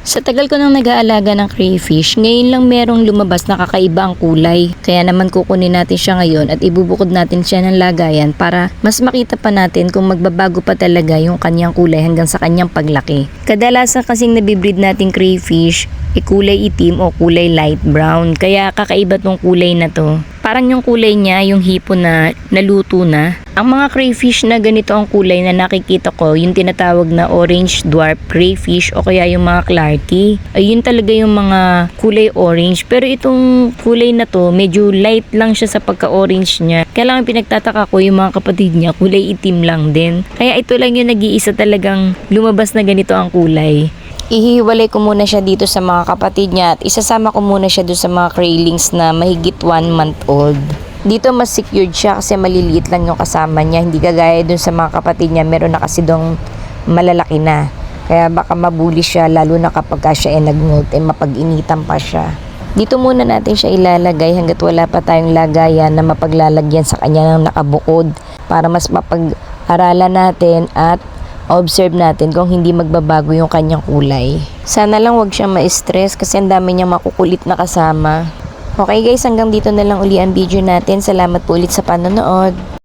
Sa tagal ko nang nag-aalaga ng crayfish, ngayon lang merong lumabas na kakaiba ang kulay. Kaya naman kukunin natin siya ngayon at ibubukod natin siya ng lagayan para mas makita pa natin kung magbabago pa talaga yung kanyang kulay hanggang sa kanyang paglaki. Kadalasan kasing nabibreed nating crayfish, kulay itim o kulay light brown. Kaya kakaiba tong kulay na to. Parang yung kulay niya, yung hipon na naluto na. Ang mga crayfish na ganito ang kulay na nakikita ko, yung tinatawag na orange dwarf crayfish o kaya yung mga clarky. Ayun talaga yung mga kulay orange. Pero itong kulay na to, medyo light lang siya sa pagka-orange niya. Kaya lang pinagtataka ko yung mga kapatid niya, kulay itim lang din. Kaya ito lang yung nag-iisa talagang lumabas na ganito ang kulay. Ihiwalay ko muna siya dito sa mga kapatid niya at isasama ko muna siya doon sa mga craylings na mahigit 1 month old. Dito mas secured siya kasi maliliit lang yung kasama niya. Hindi kagaya doon sa mga kapatid niya, meron na kasi doon malalaki na. Kaya baka mabuli siya lalo na kapag siya ay nag-molt, mapag-initan pa siya. Dito muna natin siya ilalagay hanggat wala pa tayong lagayan na mapaglalagyan sa kanya ng nakabukod para mas mapag-aralan natin at observe natin kung hindi magbabago yung kanyang kulay. Sana lang wag siyang ma-stress kasi ang dami niyang makukulit na kasama. Okay guys, hanggang dito na lang uli ang video natin. Salamat po ulit sa panonood.